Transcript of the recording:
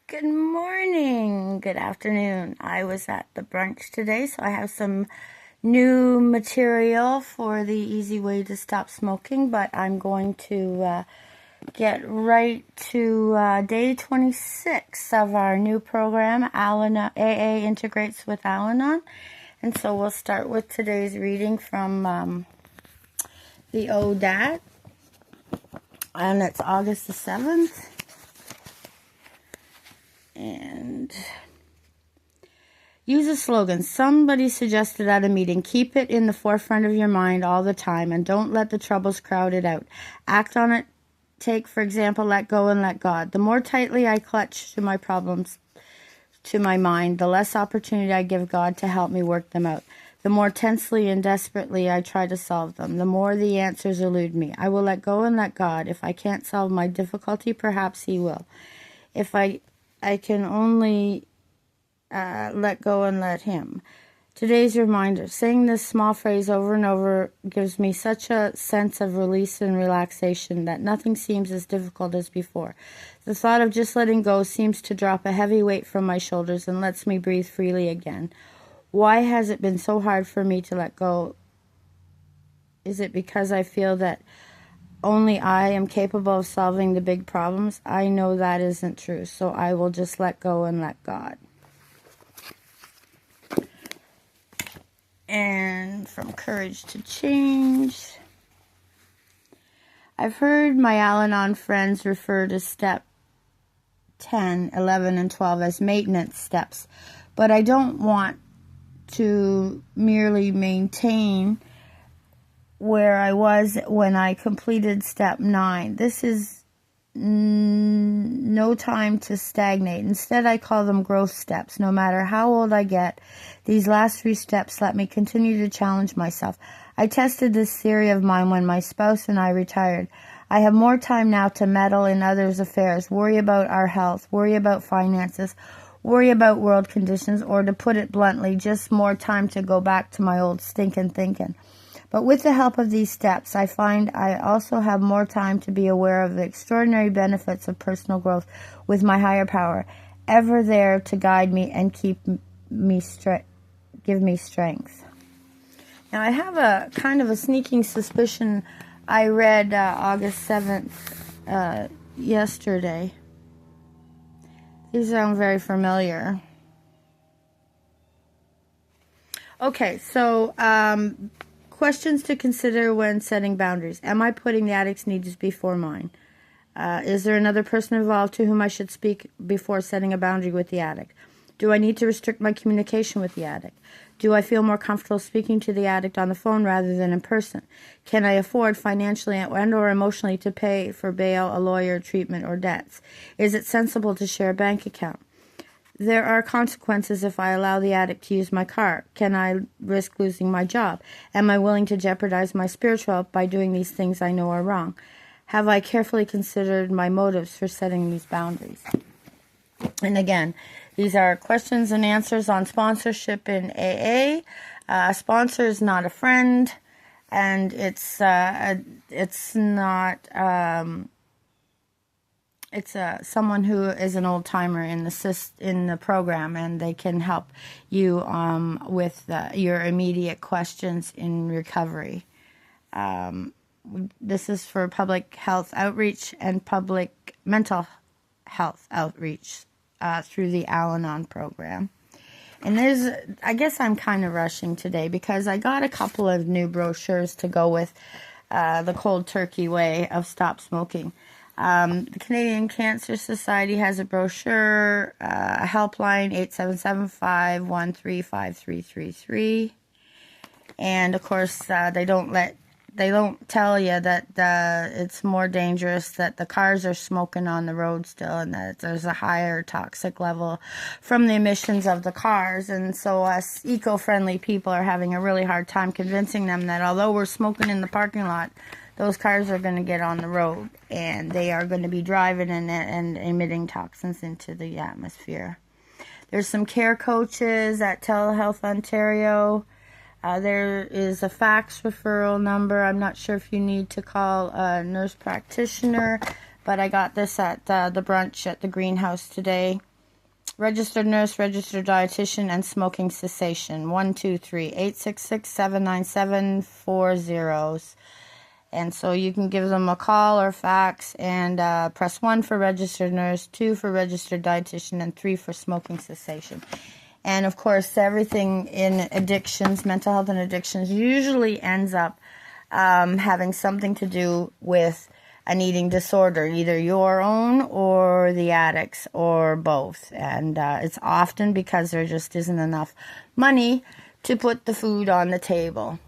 Good morning, good afternoon. I was at the brunch today, so I have some new material for the easy way to stop smoking, but I'm going to get right to day 26 of our new program, AA Integrates with Al-Anon. And so we'll start with today's reading from the ODAT, and it's August the 7th. And use a slogan. Somebody suggested at a meeting, keep it in the forefront of your mind all the time and don't let the troubles crowd it out. Act on it. Take, for example, let go and let God. The more tightly I clutch to my problems, to my mind, the less opportunity I give God to help me work them out. The more tensely and desperately I try to solve them, the more the answers elude me. I will let go and let God. If I can't solve my difficulty, perhaps He will. If I can only let go and let Him. Today's reminder. Saying this small phrase over and over gives me such a sense of release and relaxation that nothing seems as difficult as before. The thought of just letting go seems to drop a heavy weight from my shoulders and lets me breathe freely again. Why has it been so hard for me to let go? Is it because I feel that only I am capable of solving the big problems? I know that isn't true, so I will just let go and let God. And from Courage to Change. I've heard my Al-Anon friends refer to step 10, 11, and 12 as maintenance steps, but I don't want to merely maintain where I was when I completed step 9. This is no time to stagnate. Instead, I call them growth steps. No matter how old I get, these last 3 steps let me continue to challenge myself. I tested this theory of mine when my spouse and I retired. I have more time now to meddle in others' affairs, worry about our health, worry about finances, worry about world conditions, or to put it bluntly, just more time to go back to my old stinking thinking. But with the help of these steps, I find I also have more time to be aware of the extraordinary benefits of personal growth with my higher power, ever there to guide me and give me strength. Now, I have a kind of a sneaking suspicion. I read August 7th yesterday. These sound very familiar. Okay, so questions to consider when setting boundaries. Am I putting the addict's needs before mine? Is there another person involved to whom I should speak before setting a boundary with the addict? Do I need to restrict my communication with the addict? Do I feel more comfortable speaking to the addict on the phone rather than in person? Can I afford financially and or emotionally to pay for bail, a lawyer, treatment, or debts? Is it sensible to share a bank account? There are consequences if I allow the addict to use my car. Can I risk losing my job? Am I willing to jeopardize my spiritual health by doing these things I know are wrong? Have I carefully considered my motives for setting these boundaries? And again, these are questions and answers on sponsorship in AA. A sponsor is not a friend, and it's not... It's someone who is an old timer in the program, and they can help you with your immediate questions in recovery. This is for public health outreach and public mental health outreach through the Al-Anon program. And I guess I'm kind of rushing today because I got a couple of new brochures to go with the cold turkey way of stop smoking. The Canadian Cancer Society has a brochure, a helpline, 877-513-5333. And of course, they don't tell you that it's more dangerous, that the cars are smoking on the road still, and that there's a higher toxic level from the emissions of the cars. And so us eco-friendly people are having a really hard time convincing them that although we're smoking in the parking lot, those cars are going to get on the road, and they are going to be driving and emitting toxins into the atmosphere. There's some care coaches at Telehealth Ontario. There is a fax referral number. I'm not sure if you need to call a nurse practitioner, but I got this at the brunch at the greenhouse today. registered nurse, registered dietitian, and smoking cessation. 1-238-667-9740. And so you can give them a call or fax, and press 1 for registered nurse, 2 for registered dietitian, and 3 for smoking cessation. And of course, everything in addictions, mental health and addictions, usually ends up having something to do with an eating disorder, either your own or the addict's or both. And it's often because there just isn't enough money to put the food on the table.